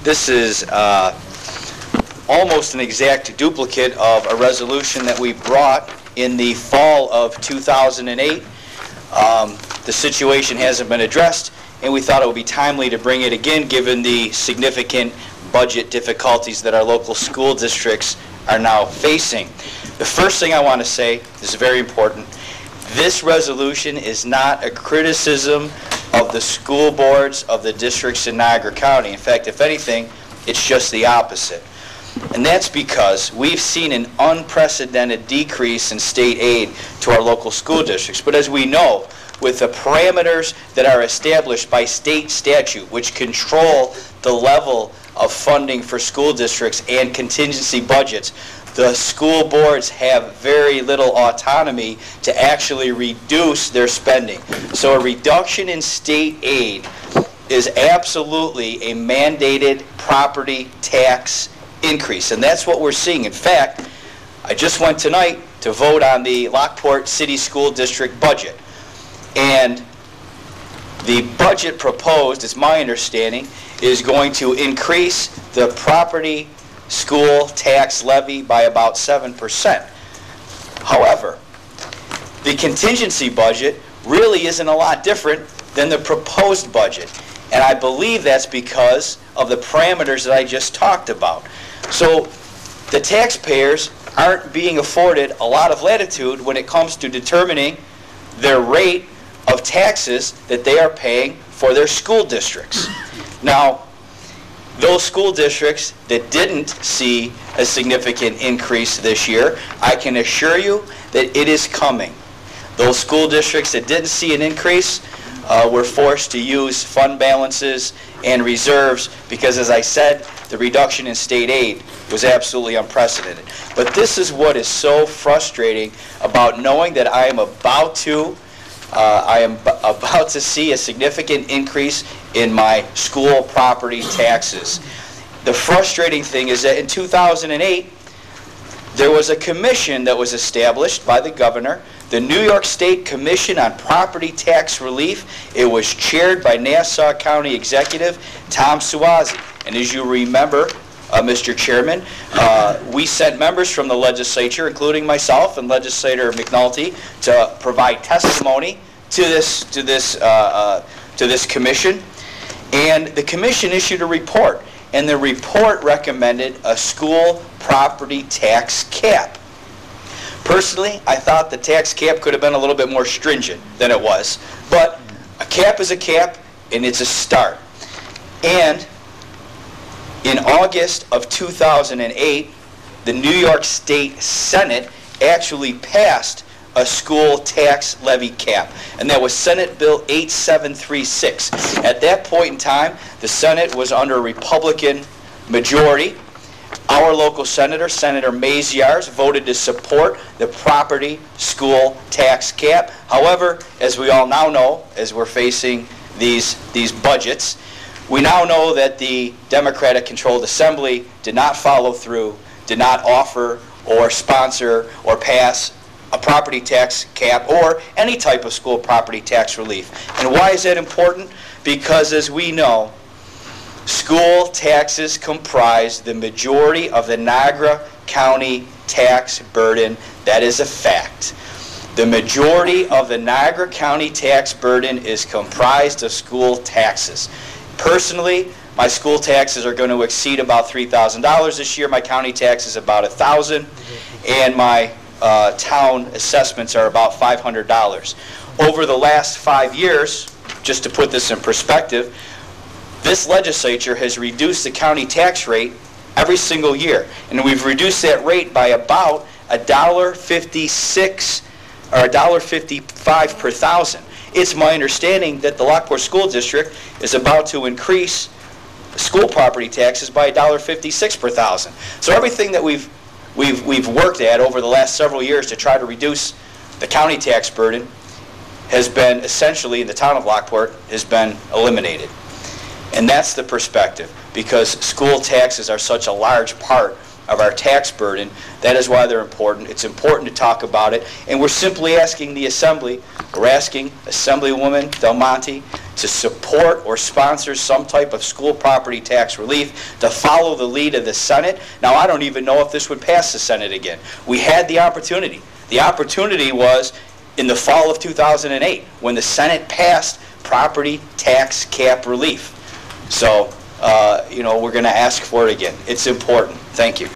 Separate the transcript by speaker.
Speaker 1: This is almost an exact duplicate of a resolution that we brought in the fall of 2008. The situation hasn't been addressed, and we thought it would be timely to bring it again given the significant budget difficulties that our local school districts are now facing. The first thing I want to say is very important. This resolution is not a criticism of the school boards of the districts in Niagara County. In fact, if anything, it's just the opposite. And that's because we've seen an unprecedented decrease in state aid to our local school districts. But as we know, with the parameters that are established by state statute, which control the level of funding for school districts and contingency budgets, the school boards have very little autonomy to actually reduce their spending. So a reduction in state aid is absolutely a mandated property tax increase, and that's what we're seeing. In fact, I just went tonight to vote on the Lockport City School District budget, and the budget proposed, it's my understanding, is going to increase the property school tax levy by about 7%. However, the contingency budget really isn't a lot different than the proposed budget, and I believe that's because of the parameters that I just talked about. So the taxpayers aren't being afforded a lot of latitude when it comes to determining their rate of taxes that they are paying for their school districts. Now, those school districts that didn't see a significant increase this year, I can assure you that it is coming. Those school districts that didn't see an increase were forced to use fund balances and reserves because, as I said, the reduction in state aid was absolutely unprecedented. But this is what is so frustrating about knowing that I am about to see a significant increase in my school property taxes. The frustrating thing is that in 2008, there was a commission that was established by the governor, the New York State Commission on Property Tax Relief. It was chaired by Nassau County Executive Tom Suozzi. And as you remember, Mr. Chairman, we sent members from the legislature, including myself and Legislator McNulty, to provide testimony to this commission. And the commission issued a report, and the report recommended a school property tax cap. Personally, I thought the tax cap could have been a little bit more stringent than it was, but a cap is a cap, and it's a start. And in August of 2008, the New York State Senate actually passed a school tax levy cap, and that was Senate Bill 8736. At that point in time, the Senate was under a Republican majority. Our local senator, Senator Maziarz, voted to support the property school tax cap. However, as we all now know, as we're facing these budgets, we now know that the Democratic-controlled Assembly did not follow through, did not offer or sponsor or pass a property tax cap or any type of school property tax relief. And why is that important? Because, as we know, school taxes comprise the majority of the Niagara County tax burden. That is a fact. The majority of the Niagara County tax burden is comprised of school taxes. Personally, my school taxes are going to exceed about $3,000 this year. My county tax is about $1,000, and my town assessments are about $500. Over the last 5 years, just to put this in perspective, this legislature has reduced the county tax rate every single year, and we've reduced that rate by about $1.56 or $1.55 per thousand. It's my understanding that the Lockport School District is about to increase school property taxes by $1.56 per thousand. So everything that we've worked at over the last several years to try to reduce the county tax burden has been essentially, in the town of Lockport, has been eliminated. And that's the perspective, because school taxes are such a large part of our tax burden. That is why they're important. It's important to talk about it. And we're simply asking the Assembly, we're asking Assemblywoman Del Monte to support or sponsor some type of school property tax relief, to follow the lead of the Senate. Now, I don't even know if this would pass the Senate again. We had the opportunity. The opportunity was in the fall of 2008 when the Senate passed property tax cap relief. So, you know, we're going to ask for it again. It's important. Thank you.